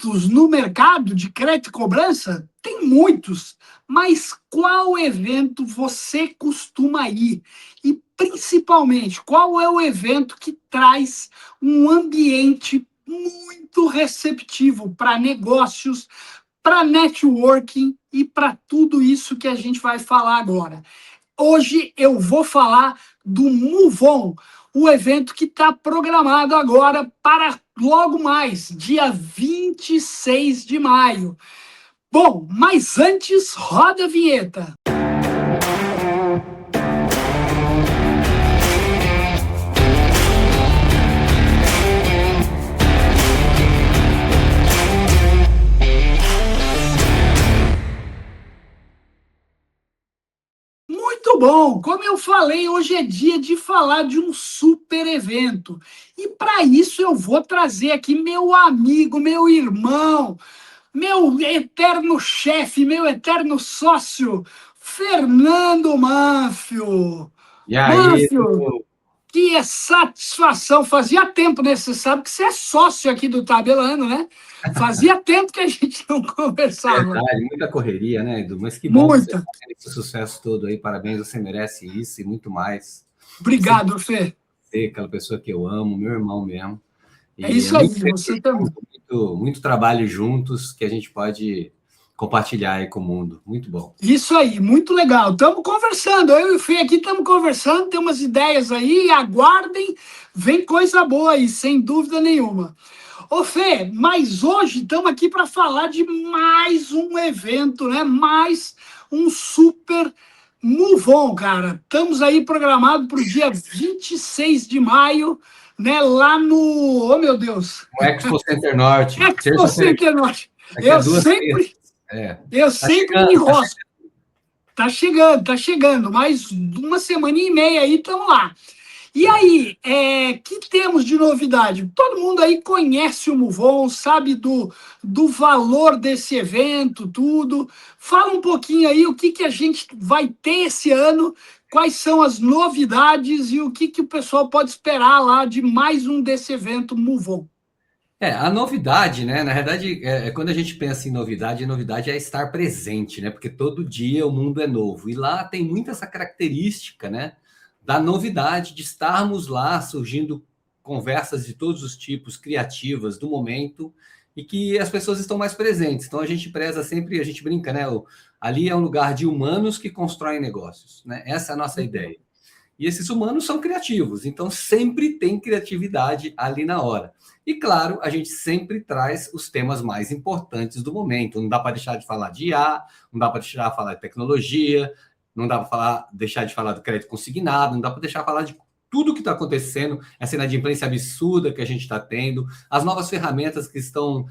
eventos no mercado de crédito e cobrança? Tem muitos, mas qual evento você costuma ir? E, principalmente, qual é o evento que traz um ambiente muito receptivo para negócios, para networking e para tudo isso que a gente vai falar agora? Hoje eu vou falar do MoveOn, o evento que está programado agora para logo mais, dia 26 de maio. Bom, mas antes, roda a vinheta. Muito bom! Como eu falei, hoje é dia de falar de um super evento. E para isso eu vou trazer aqui meu amigo, meu irmão, meu eterno chefe, meu eterno sócio, Fernando Manfio. E aí, Manfio, que satisfação! Fazia tempo, né? Você sabe que você é sócio aqui do Tabelando, né? Fazia tempo que a gente não conversava. verdade, muita correria, né, Edu? Mas que bom que você Muita. está tendo esse sucesso todo aí. Parabéns, você merece isso e muito mais. Você Obrigado, Fê. é aquela pessoa que eu amo, meu irmão mesmo. É E é isso aí, muito você também. muito trabalho juntos que a gente pode compartilhar aí com o mundo. Muito bom. Isso aí, muito legal. Estamos conversando, eu e o Fê aqui estamos conversando, tem umas ideias aí, aguardem, vem coisa boa aí, sem dúvida nenhuma. Ô Fê, mas hoje estamos aqui para falar de mais um evento, né? Mais um super MoveOn, cara. Estamos aí programados para o dia 26 de maio, né? Lá no... Oh, meu Deus! O Expo Center Norte, Expo terça-feira, Center Norte. daqui a Eu duas sempre, terças. É. eu Tá sempre me chegando, tá enrosco. Tá chegando. Mais uma semana e meia aí, estamos lá. E aí, que temos de novidade? Todo mundo aí conhece o MoveOn, sabe do valor desse evento, tudo. Fala um pouquinho aí o que a gente vai ter esse ano, quais são as novidades e o que o pessoal pode esperar lá de mais um desse evento MoveOn. A novidade, né? Na verdade, quando a gente pensa em novidade, a novidade é estar presente, né? Porque todo dia o mundo é novo. E lá tem muito essa característica, né? Da novidade, de estarmos lá surgindo conversas de todos os tipos, criativas, do momento, e que as pessoas estão mais presentes. Então a gente preza sempre, a gente brinca, né? Ali é um lugar de humanos que constroem negócios, né? Essa é a nossa ideia. E esses humanos são criativos, então sempre tem criatividade ali na hora. E claro, a gente sempre traz os temas mais importantes do momento. Não dá para deixar de falar de IA, não dá para deixar de falar de tecnologia, não dá para deixar de falar do crédito consignado, não dá para deixar de falar de tudo que está acontecendo, essa inadimplência absurda que a gente está tendo, as novas ferramentas que estão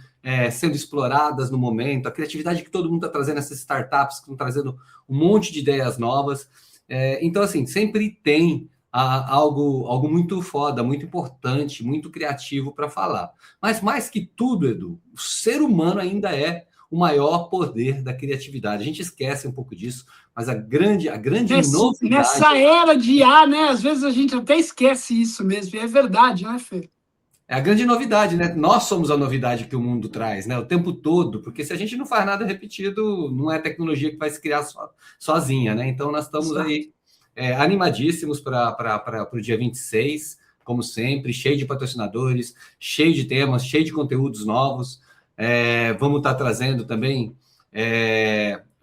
sendo exploradas no momento, a criatividade que todo mundo está trazendo, essas startups que estão trazendo um monte de ideias novas. Então, assim, sempre tem algo muito foda, muito importante, muito criativo para falar. Mas mais que tudo, Edu, o ser humano ainda é o maior poder da criatividade. A gente esquece um pouco disso, mas a grande novidade... Nessa era de IA, né? Às vezes a gente até esquece isso mesmo, e é verdade, né, Fê? É a grande novidade, né? Nós somos a novidade que o mundo traz, né? O tempo todo, porque se a gente não faz nada repetido, não é a tecnologia que vai se criar sozinha, né? Então nós estamos aí animadíssimos para o dia 26, como sempre, cheio de patrocinadores, cheio de temas, cheio de conteúdos novos. Vamos estar trazendo também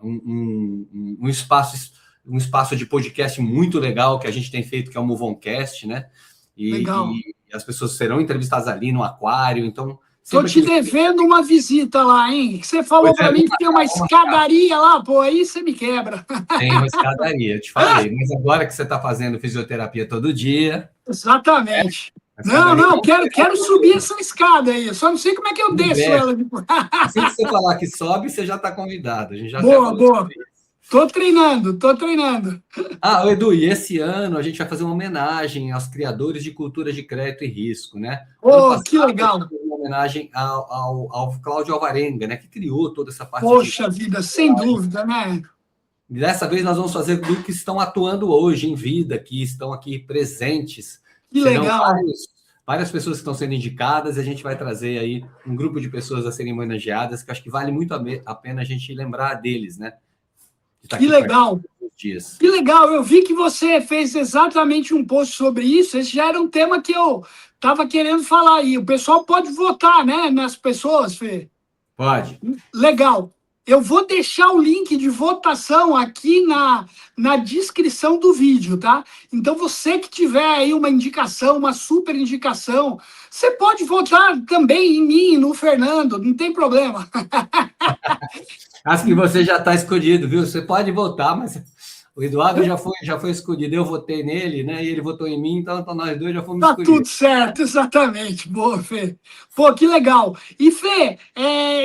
um espaço de podcast muito legal que a gente tem feito, que é o MoveOncast, né? Legal. E as pessoas serão entrevistadas ali no aquário, então... Tô te devendo uma visita lá, hein? Você falou para mim que tem uma escadaria lá, pô, aí você me quebra. Tem uma escadaria, eu te falei. Mas agora que você está fazendo fisioterapia todo dia... Exatamente. Não, quero subir essa escada aí. Eu só não sei como é que eu desço ela depois. Assim que você falar que sobe, você já está convidado. A gente já boa. Tô treinando. Edu, e esse ano a gente vai fazer uma homenagem aos criadores de cultura de crédito e risco, né? Que legal. Uma homenagem ao Cláudio Alvarenga, né? Que criou toda essa parte. Poxa vida, sem dúvida, né? Dessa vez nós vamos fazer do que estão atuando hoje em vida, que estão aqui presentes. Que Serão legal. várias pessoas que estão sendo indicadas, e a gente vai trazer aí um grupo de pessoas a serem homenageadas, que eu acho que vale muito a pena a gente lembrar deles, né? De estar Que aqui legal. todos os dias. Que legal, eu vi que você fez exatamente um post sobre isso. Esse já era um tema que eu estava querendo falar aí. O pessoal pode votar, né, nas pessoas, Fê? Pode. Legal. Eu vou deixar o link de votação aqui na descrição do vídeo, tá? Então, você que tiver aí uma indicação, uma super indicação, você pode votar também em mim, no Fernando, não tem problema. Acho que você já está escolhido, viu? Você pode votar, mas o Eduardo já foi escolhido. Eu votei nele, né? E ele votou em mim, então nós dois já fomos Tá tudo escolhidos. certo, exatamente. Boa, Fê. Pô, que legal. E, Fê,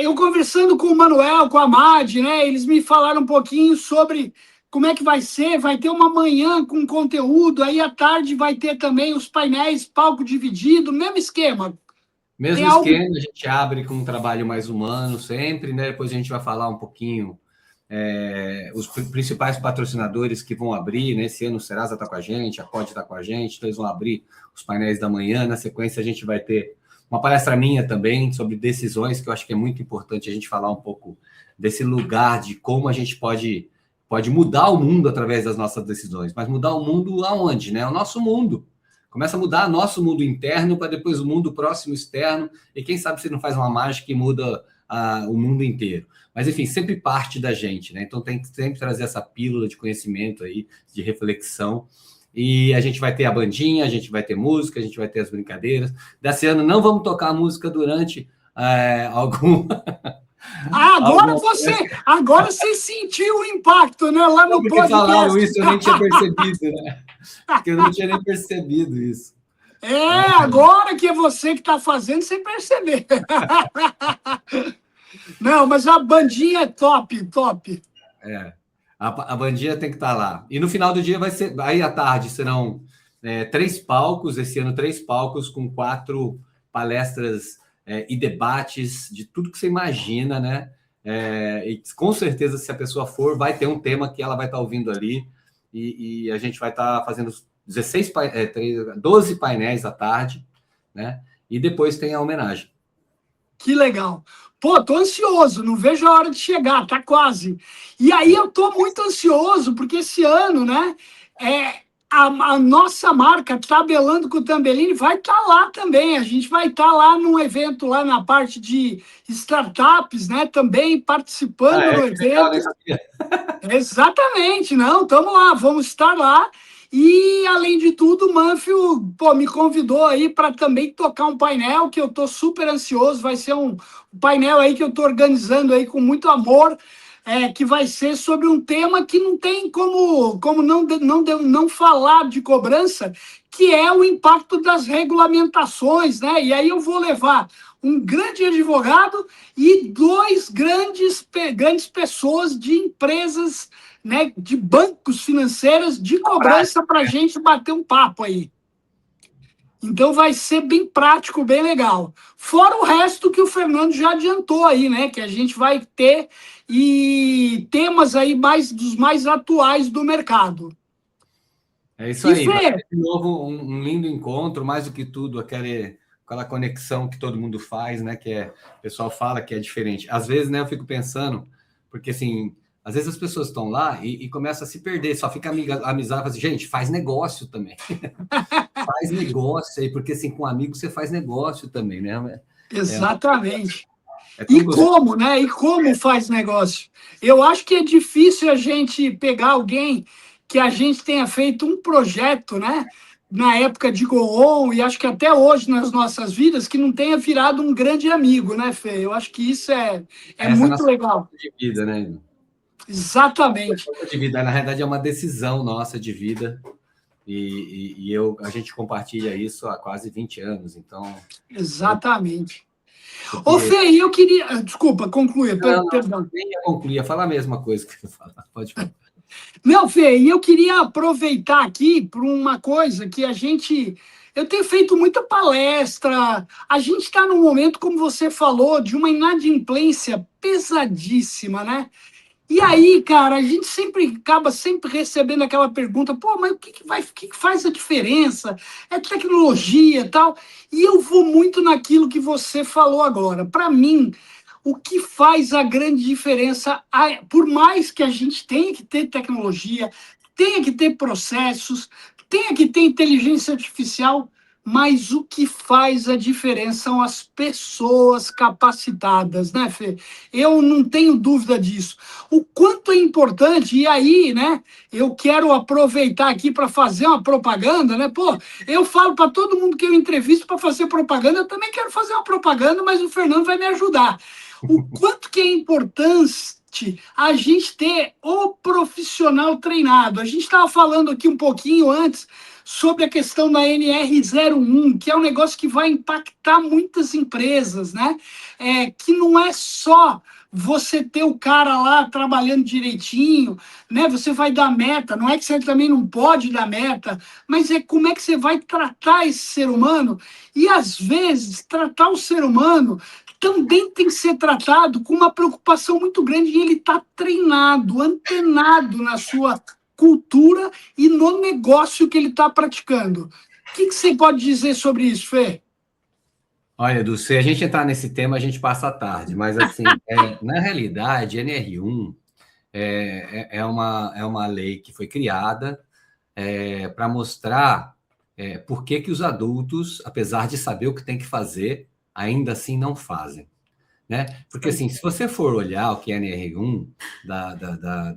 eu conversando com o Manuel, com a Mad, né? Eles me falaram um pouquinho sobre como é que vai ser. Vai ter uma manhã com conteúdo, aí à tarde vai ter também os painéis, palco dividido, mesmo esquema. Tem Mesmo algo. esquema, a gente abre com um trabalho mais humano sempre, né? Depois a gente vai falar um pouquinho os principais patrocinadores que vão abrir, né? Esse ano o Serasa está com a gente, a COD está com a gente, então eles vão abrir os painéis da manhã. Na sequência, a gente vai ter uma palestra minha também sobre decisões, que eu acho que é muito importante a gente falar um pouco desse lugar de como a gente pode mudar o mundo através das nossas decisões. Mas mudar o mundo aonde, né? O nosso mundo. Começa a mudar nosso mundo interno para depois o mundo próximo externo, e quem sabe se não faz uma mágica que muda o mundo inteiro. Mas, enfim, sempre parte da gente, né? Então tem que sempre trazer essa pílula de conhecimento aí, de reflexão. E a gente vai ter a bandinha, a gente vai ter música, a gente vai ter as brincadeiras. Desse ano não vamos tocar música durante algum. Ah, agora você sentiu o impacto, né? Lá no Porque falaram podcast. isso, eu nem tinha percebido, né? Porque eu não tinha nem percebido isso. Agora que é você que está fazendo sem perceber. Não, mas a bandinha é top, top. A bandinha tem que estar lá. E no final do dia vai ser. Aí à tarde serão 3 palcos, esse ano 3 palcos, com 4 palestras e debates de tudo que você imagina, né? E com certeza, se a pessoa for, vai ter um tema que ela vai estar ouvindo ali. E a gente vai estar fazendo 12 painéis à tarde, né? E depois tem a homenagem. Que legal. Pô, tô ansioso, não vejo a hora de chegar, tá quase. E aí eu tô muito ansioso, porque esse ano, né, a nossa marca, Tabelando com o Tambellini, vai estar lá também. A gente vai estar lá num evento, lá na parte de startups, né, também participando do legal, evento. né? Sabia? Exatamente, não, estamos lá, vamos estar lá. E, além de tudo, o Manfio, pô, me convidou aí para também tocar um painel que eu estou super ansioso. Vai ser um painel aí que eu estou organizando aí com muito amor, que vai ser sobre um tema que não tem como não falar de cobrança, que é o impacto das regulamentações, né? E aí eu vou levar um grande advogado e dois grandes pessoas de empresas, né, de bancos financeiros de cobrança para a gente bater um papo aí. Então vai ser bem prático, bem legal. Fora o resto que o Fernando já adiantou aí, né? Que a gente vai ter e temas aí dos mais atuais do mercado. É isso aí. Vai ter de novo um lindo encontro, mais do que tudo, aquela conexão que todo mundo faz, né? O pessoal fala que é diferente. Às vezes, né, eu fico pensando, porque assim, às vezes as pessoas estão lá e começam a se perder, só fica amizade, assim, gente, faz negócio também. Faz negócio aí, porque assim, com amigos você faz negócio também, né? Exatamente. E como, né? E como faz negócio? Eu acho que é difícil a gente pegar alguém que a gente tenha feito um projeto, né? Na época de Go-On, e acho que até hoje nas nossas vidas, que não tenha virado um grande amigo, né, Fê? Eu acho que isso é muito legal. De vida, né? Exatamente. De vida, na realidade, é uma decisão nossa de vida. E a gente compartilha isso há quase 20 anos, então... Exatamente. Ô, Fê, eu queria... Desculpa, concluir, perdão. Nem ia concluir, ia falar a mesma coisa que eu falar. Pode falar. Não, Fê, e eu queria aproveitar aqui para uma coisa que eu tenho feito muita palestra, a gente está num momento, como você falou, de uma inadimplência pesadíssima, né? E aí, cara, a gente sempre acaba sempre recebendo aquela pergunta, pô, mas o que que faz a diferença? É tecnologia e tal. E eu vou muito naquilo que você falou agora. Para mim, o que faz a grande diferença, por mais que a gente tenha que ter tecnologia, tenha que ter processos, tenha que ter inteligência artificial, mas o que faz a diferença são as pessoas capacitadas, né, Fê? Eu não tenho dúvida disso. O quanto é importante, e aí, né, eu quero aproveitar aqui para fazer uma propaganda, né? Pô, eu falo para todo mundo que eu entrevisto para fazer propaganda, eu também quero fazer uma propaganda, mas o Fernando vai me ajudar. O quanto que é importante a gente ter o profissional treinado. A gente estava falando aqui um pouquinho antes sobre a questão da NR01, que é um negócio que vai impactar muitas empresas, né? Que não é só você ter o cara lá trabalhando direitinho, né? Você vai dar meta, não é que você também não pode dar meta, mas é como é que você vai tratar esse ser humano. E às vezes, tratar o ser humano também tem que ser tratado com uma preocupação muito grande e ele está treinado, antenado na sua cultura e no negócio que ele está praticando. O que você pode dizer sobre isso, Fê? Olha, Edu, se a gente entrar nesse tema, a gente passa a tarde, mas assim, na realidade, NR1 é uma lei que foi criada para mostrar por que os adultos, apesar de saber o que tem que fazer, ainda assim não fazem. Né? Porque, assim, se você for olhar o que é NR1,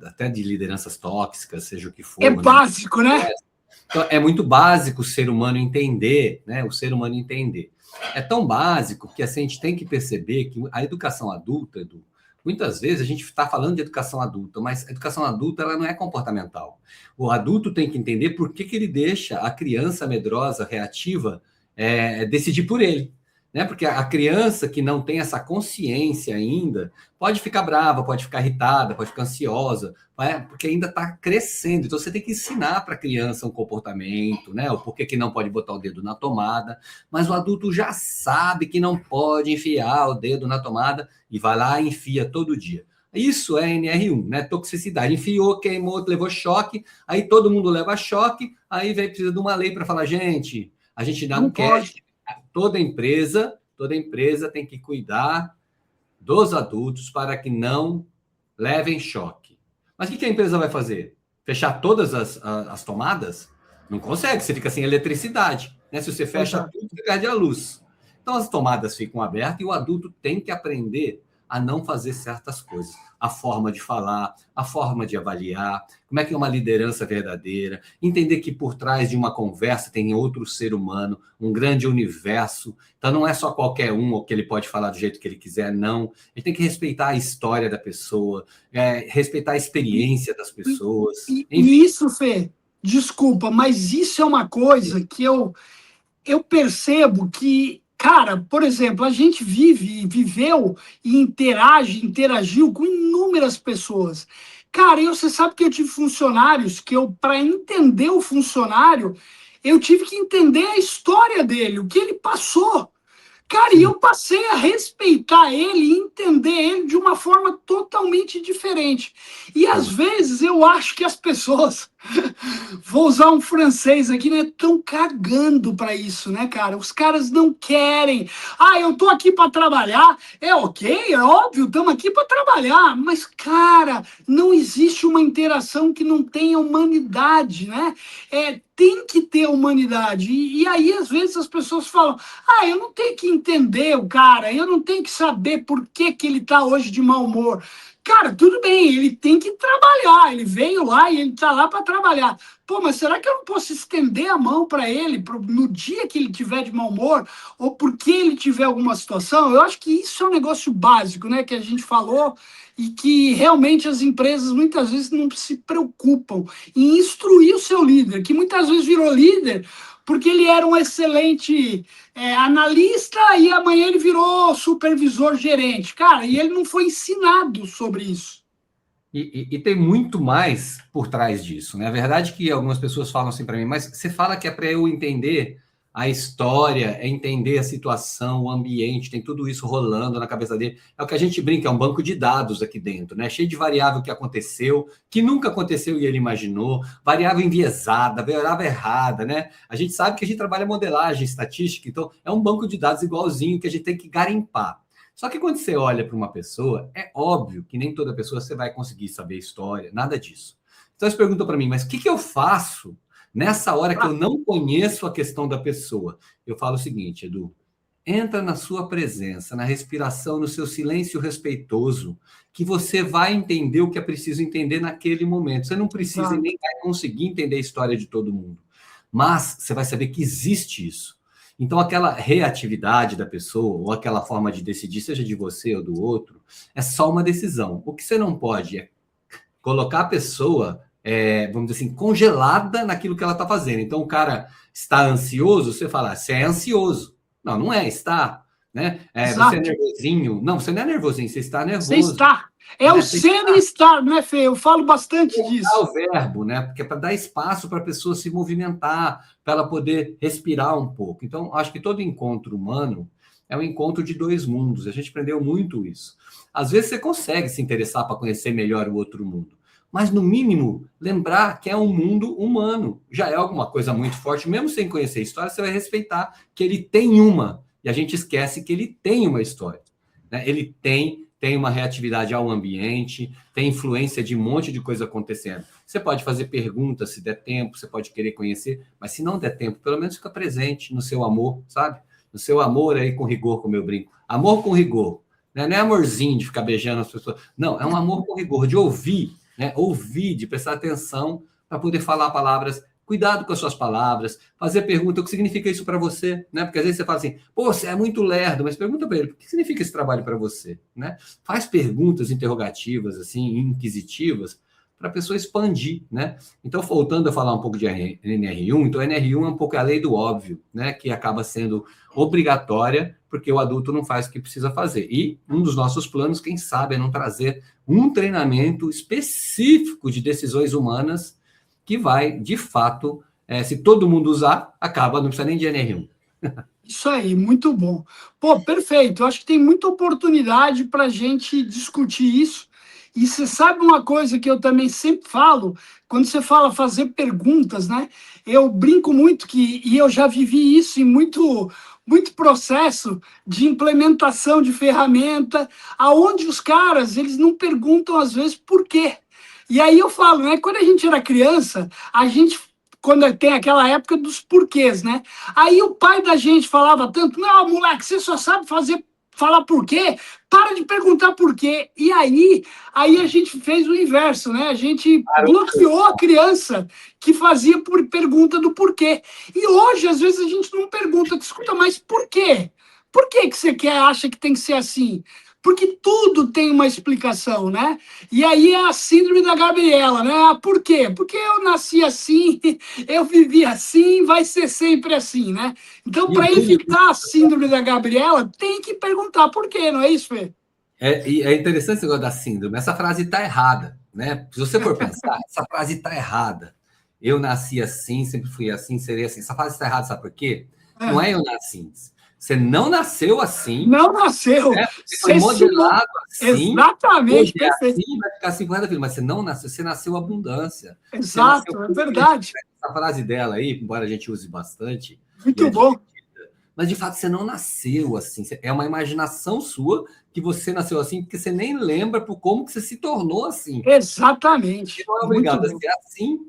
até de lideranças tóxicas, seja o que É for, né? básico, né? Então, é muito básico o ser humano entender, né? O ser humano entender. É tão básico que assim, a gente tem que perceber que a educação adulta, Edu, muitas vezes a gente está falando de educação adulta, mas a educação adulta ela não é comportamental. O adulto tem que entender por que, que ele deixa a criança medrosa, reativa, decidir por ele. Né? Porque a criança que não tem essa consciência ainda pode ficar brava, pode ficar irritada, pode ficar ansiosa, porque ainda está crescendo. Então você tem que ensinar para a criança um comportamento, né? O porquê que não pode botar o dedo na tomada, mas o adulto já sabe que não pode enfiar o dedo na tomada e vai lá e enfia todo dia. Isso é NR1, né? Toxicidade. Enfiou, queimou, levou choque, aí todo mundo leva choque, aí vem precisa de uma lei para falar, gente, a gente não Não quer. pode. Toda empresa tem que cuidar dos adultos para que não levem choque. Mas o que a empresa vai fazer? Fechar todas as tomadas? Não consegue, você fica sem eletricidade. Né? Se você fecha Exato. tudo, você perde a luz. Então as tomadas ficam abertas e o adulto tem que aprender a não fazer certas coisas. A forma de falar, a forma de avaliar, como é que é uma liderança verdadeira, entender que por trás de uma conversa tem outro ser humano, um grande universo. Então não é só qualquer um ou que ele pode falar do jeito que ele quiser, não. Ele tem que respeitar a história da pessoa, respeitar a experiência das pessoas, E enfim. isso, Fê, desculpa, mas isso é uma coisa que eu percebo que, cara, por exemplo, a gente vive, viveu e interagiu com inúmeras pessoas. Cara, você sabe que eu tive funcionários que para entender o funcionário, eu tive que entender a história dele, o que ele passou. Cara, e Sim. eu passei a respeitar ele e entender ele de uma forma totalmente diferente. E às Sim. vezes eu acho que as pessoas, vou usar um francês aqui, né, estão cagando para isso, né, cara? Os caras não querem. Ah, eu tô aqui para trabalhar. É ok, é óbvio, estamos aqui para trabalhar. Mas, cara, não existe uma interação que não tenha humanidade, né? Tem que ter humanidade. E aí, às vezes, as pessoas falam: ah, eu não tenho que entender o cara, eu não tenho que saber por que, que ele está hoje de mau humor. Cara, tudo bem, ele tem que trabalhar, ele veio lá e ele está lá para trabalhar. Pô, mas será que eu não posso estender a mão para ele no dia que ele tiver de mau humor ou porque ele tiver alguma situação? Eu acho que isso é um negócio básico, né, que a gente falou e que realmente as empresas muitas vezes não se preocupam em instruir o seu líder, que muitas vezes virou líder porque ele era um excelente analista e amanhã ele virou supervisor gerente. Cara, e ele não foi ensinado sobre isso. E tem muito mais por trás disso, né? A verdade é que algumas pessoas falam assim para mim, mas você fala que é para eu entender a história, é entender a situação, o ambiente, tem tudo isso rolando na cabeça dele. É o que a gente brinca, é um banco de dados aqui dentro, né? Cheio de variável que aconteceu, que nunca aconteceu e ele imaginou, variável enviesada, variável errada, né? A gente sabe que a gente trabalha modelagem, estatística, então é um banco de dados igualzinho que a gente tem que garimpar. Só que quando você olha para uma pessoa, é óbvio que nem toda pessoa você vai conseguir saber a história, nada disso. Então você pergunta para mim, mas o que eu faço nessa hora que eu não conheço a questão da pessoa? Eu falo o seguinte, Edu, entra na sua presença, na respiração, no seu silêncio respeitoso, que você vai entender o que é preciso entender naquele momento. Você não precisa e nem vai conseguir entender a história de todo mundo, mas você vai saber que existe isso. Então, aquela reatividade da pessoa, ou aquela forma de decidir, seja de você ou do outro, é só uma decisão. O que você não pode é colocar a pessoa, vamos dizer assim, congelada naquilo que ela está fazendo. Então, o cara está ansioso, você fala, você é ansioso. Não, não é, está. Né? Você é nervosinho. Não, você não é nervosinho, você está nervoso. Você está. É, né? O ser e estar, né, Fê? Eu falo bastante disso. É o verbo, né? Porque é para dar espaço para a pessoa se movimentar, para ela poder respirar um pouco. Então, acho que todo encontro humano é um encontro de dois mundos. A gente aprendeu muito isso. Às vezes você consegue se interessar para conhecer melhor o outro mundo, mas, no mínimo, lembrar que é um mundo humano. Já é alguma coisa muito forte. Mesmo sem conhecer a história, você vai respeitar que ele tem uma. E a gente esquece que ele tem uma história. Né? Ele tem uma reatividade ao ambiente, tem influência de um monte de coisa acontecendo. Você pode fazer perguntas se der tempo, você pode querer conhecer, mas se não der tempo, pelo menos fica presente no seu amor, sabe? No seu amor aí com rigor, como eu brinco. Amor com rigor. Né? Não é amorzinho de ficar beijando as pessoas. Não, é um amor com rigor, de ouvir, né? Ouvir, de prestar atenção para poder falar palavras. Cuidado com as suas palavras, fazer pergunta, o que significa isso para você, né? Porque às vezes você fala assim, pô, você é muito lerdo, mas pergunta para ele, o que significa esse trabalho para você, né? Faz perguntas interrogativas, assim, inquisitivas, para a pessoa expandir, né? Então, voltando a falar um pouco de NR1, então NR1 é um pouco a lei do óbvio, né? Que acaba sendo obrigatória, porque o adulto não faz o que precisa fazer. E um dos nossos planos, quem sabe, é não trazer um treinamento específico de decisões humanas que vai, de fato, se todo mundo usar, acaba, não precisa nem de NR1. Isso aí, muito bom. Pô, perfeito. Eu acho que tem muita oportunidade para a gente discutir isso. E você sabe uma coisa que eu também sempre falo, quando você fala fazer perguntas, né? Eu brinco muito e eu já vivi isso em muito processo de implementação de ferramenta, aonde os caras, eles não perguntam às vezes por quê. E aí eu falo, né? Quando a gente era criança, quando tem aquela época dos porquês, né? Aí o pai da gente falava tanto, não, moleque, você só sabe falar por quê, para de perguntar por quê. E aí a gente fez o inverso, né? A gente bloqueou a criança que fazia por pergunta do porquê. E hoje, às vezes, a gente não pergunta, escuta, mas por quê? Por que que você acha que tem que ser assim? Porque tudo tem uma explicação, né? E aí é a síndrome da Gabriela, né? Ah, por quê? Porque eu nasci assim, eu vivi assim, vai ser sempre assim, né? Então, para evitar a síndrome da Gabriela, tem que perguntar por quê, não é isso, Fê? É interessante esse negócio da síndrome. Essa frase está errada, né? Se você for pensar, essa frase está errada. Eu nasci assim, sempre fui assim, serei assim. Essa frase está errada, sabe por quê? Não é eu nasci. Você não nasceu assim. Não nasceu. Né? Você foi modelado assim. Exatamente, perfeito. Assim, vai ficar 50 filhos, mas você não nasceu, você nasceu abundância. Exato, nasceu, é verdade. Essa frase dela aí, embora a gente use bastante. Muito bom. Mas, de fato, você não nasceu assim. É uma imaginação sua que você nasceu assim, porque você nem lembra por como que você se tornou assim. Exatamente. Você não é obrigado a ser assim,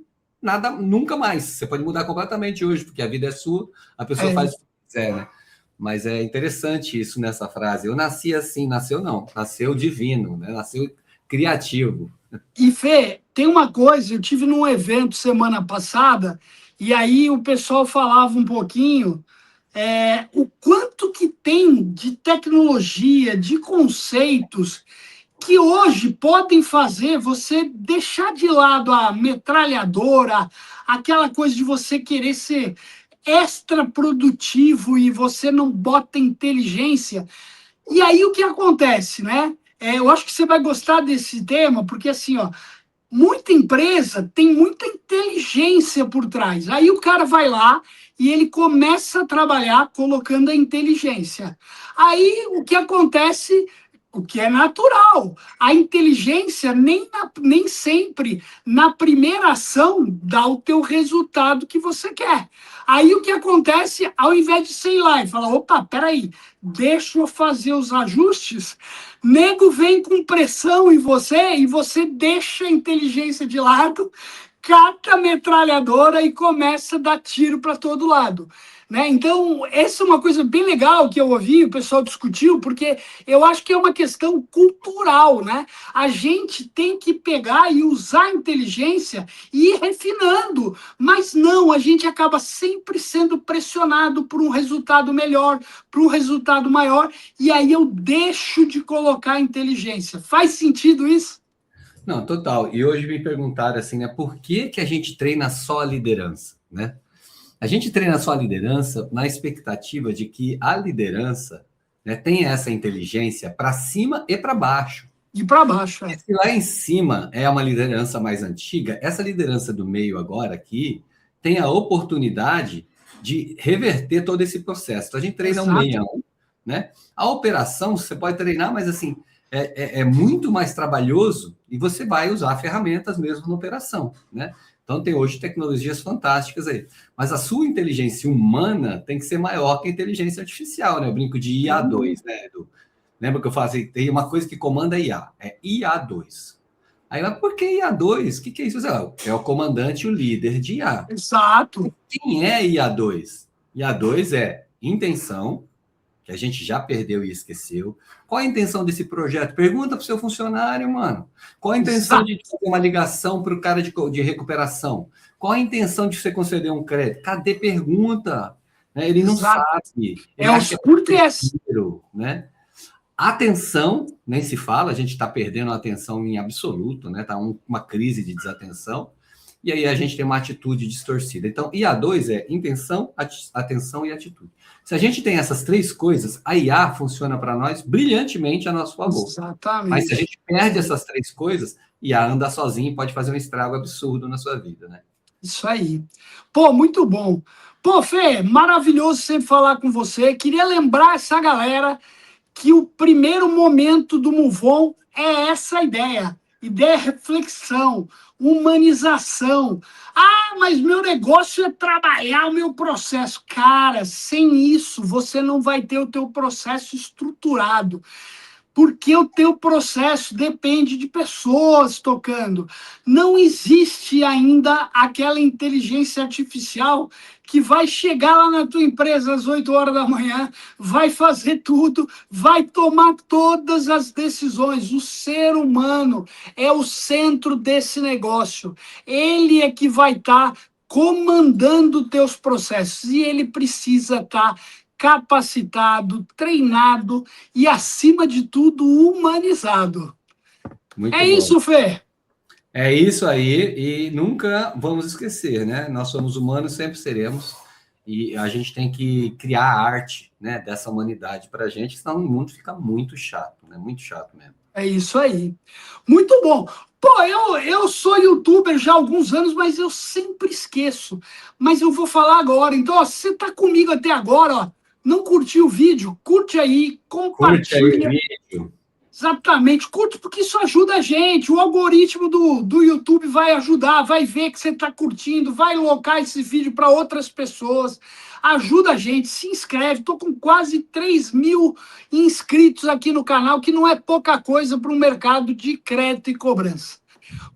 nada, nunca mais. Você pode mudar completamente hoje, porque a vida é sua, a pessoa faz o que quiser, né? Mas é interessante isso nessa frase. Eu nasci assim, nasceu não, nasceu divino, né? Nasceu criativo. E, Fê, tem uma coisa, eu tive num evento semana passada, e aí o pessoal falava um pouquinho o quanto que tem de tecnologia, de conceitos, que hoje podem fazer você deixar de lado a metralhadora, aquela coisa de você querer ser extra produtivo e você não bota inteligência. E aí o que acontece, né? Eu acho que você vai gostar desse tema, porque assim, ó, Muita empresa tem muita inteligência por trás. Aí o cara vai lá e ele começa a trabalhar colocando a inteligência. Aí o que acontece, o que é natural, a inteligência nem sempre na primeira ação dá o teu resultado que você quer. Aí o que acontece, ao invés de você ir lá e falar, opa, peraí, deixa eu fazer os ajustes, nego vem com pressão em você e você deixa a inteligência de lado, cata a metralhadora e começa a dar tiro para todo lado. Né? Então, essa é uma coisa bem legal que eu ouvi, o pessoal discutiu, porque eu acho que é uma questão cultural. Né? A gente tem que pegar e usar a inteligência e ir refinando, mas não, a gente acaba sempre sendo pressionado por um resultado melhor, por um resultado maior, e aí eu deixo de colocar a inteligência. Faz sentido isso? Não, total. E hoje me perguntaram assim, né? Por que que a gente treina só a liderança, né? A gente treina só a liderança na expectativa de que a liderança, né, tenha essa inteligência para cima e para baixo. De para baixo, E se lá em cima é uma liderança mais antiga, essa liderança do meio agora aqui tem a oportunidade de reverter todo esse processo. Então, a gente treina um Exato. meião, né? A operação você pode treinar, mas assim é muito mais trabalhoso e você vai usar ferramentas mesmo na operação, né? Então tem hoje tecnologias fantásticas aí, mas a sua inteligência humana tem que ser maior que a inteligência artificial, né? Eu brinco de IA2, né, Edu? Lembra que eu falei, assim, tem uma coisa que comanda IA, é IA2. Aí, mas por que IA2? O que é isso? É o comandante, o líder de IA. Exato. Quem é IA2? IA2 é intenção, que a gente já perdeu e esqueceu. Qual a intenção desse projeto? Pergunta para o seu funcionário, mano. Qual a intenção Exato. de fazer uma ligação para o cara de recuperação? Qual a intenção de você conceder um crédito? Cadê pergunta? Né? Ele não Exato. sabe. Ele É acha os que é porquês. terceiro, né? Atenção, nem se fala, a gente está perdendo a atenção em absoluto, né? Está uma crise de desatenção, e aí a gente tem uma atitude distorcida. Então, IA2 é intenção, atenção e atitude. Se a gente tem essas três coisas, a IA funciona para nós brilhantemente a nosso favor. Mas se a Exatamente. gente perde essas três coisas, IA anda sozinho e pode fazer um estrago absurdo na sua vida, né? Isso aí. Pô, muito bom. Pô, Fê, maravilhoso sempre falar com você. Queria lembrar essa galera que o primeiro momento do Move é essa ideia. Ideia, reflexão, humanização. Ah, mas meu negócio é trabalhar o meu processo. Cara, sem isso você não vai ter o teu processo estruturado, porque o teu processo depende de pessoas tocando. Não existe ainda aquela inteligência artificial que vai chegar lá na tua empresa às 8 horas da manhã, vai fazer tudo, vai tomar todas as decisões. O ser humano é o centro desse negócio. Ele é que vai estar comandando teus processos e ele precisa estar capacitado, treinado e, acima de tudo, humanizado. Muito É bom. isso, Fê. É isso aí, e nunca vamos esquecer, né? Nós somos humanos, sempre seremos, e a gente tem que criar a arte, né, dessa humanidade para a gente, senão o mundo fica muito chato, né? Muito chato mesmo. É isso aí. Muito bom. Pô, eu sou youtuber já há alguns anos, mas eu sempre esqueço. Mas eu vou falar agora. Então, ó, se você tá comigo até agora, ó, não curtiu o vídeo? Curte aí, Curte aí o compartilha. vídeo. Exatamente, curte porque isso ajuda a gente. O algoritmo do YouTube vai ajudar, vai ver que você está curtindo, vai locar esse vídeo para outras pessoas. Ajuda a gente, se inscreve. Estou com quase 3.000 inscritos aqui no canal, que não é pouca coisa para um mercado de crédito e cobrança.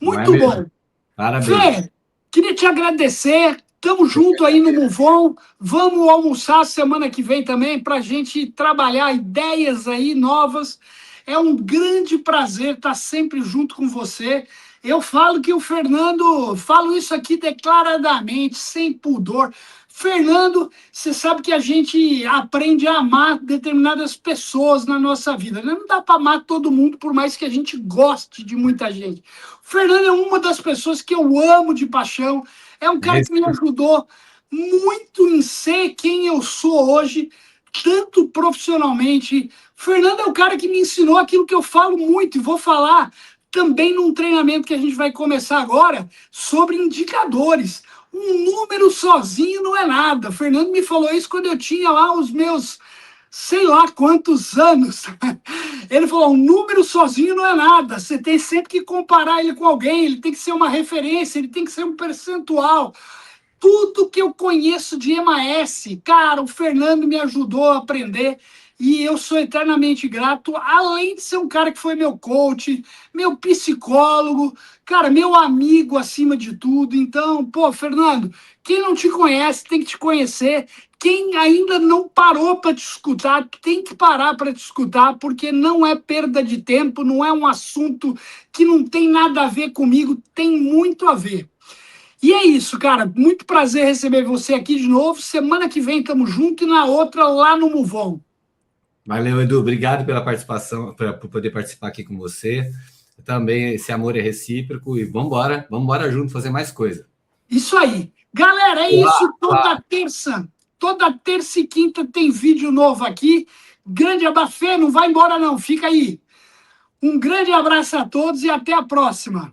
Não é Muito mesmo? bom. Parabéns. Fê, queria te agradecer. Tamo junto aí no Muvon. Vamos almoçar semana que vem também para a gente trabalhar ideias aí novas. É um grande prazer estar sempre junto com você. Eu falo que o Fernando, falo isso aqui declaradamente, sem pudor. Fernando, você sabe que a gente aprende a amar determinadas pessoas na nossa vida, né? Não dá para amar todo mundo, por mais que a gente goste de muita gente. O Fernando é uma das pessoas que eu amo de paixão. É um cara que me ajudou muito em ser quem eu sou hoje, tanto profissionalmente. Fernando é o cara que me ensinou aquilo que eu falo muito e vou falar. também num treinamento que a gente vai começar agora sobre indicadores. Um número sozinho não é nada. O Fernando me falou isso quando eu tinha lá os meus sei lá quantos anos. Ele falou: um número sozinho não é nada. Você tem sempre que comparar ele com alguém, ele tem que ser uma referência, ele tem que ser um percentual. Tudo que eu conheço de EMAS, cara, o Fernando me ajudou a aprender e eu sou eternamente grato, além de ser um cara que foi meu coach, meu psicólogo, cara, meu amigo acima de tudo. Então, pô, Fernando, quem não te conhece tem que te conhecer. Quem ainda não parou para te escutar, tem que parar para te escutar, porque não é perda de tempo, não é um assunto que não tem nada a ver comigo, tem muito a ver. E é isso, cara. Muito prazer receber você aqui de novo. Semana que vem tamo junto e na outra lá no Muvon. Valeu, Edu. Obrigado pela participação, por poder participar aqui com você. Também esse amor é recíproco e vamos embora junto fazer mais coisa. Isso aí. Galera, é Olá, isso. olá. Toda terça e quinta tem vídeo novo aqui. Grande abafé, não vai embora não, fica aí. Um grande abraço a todos e até a próxima.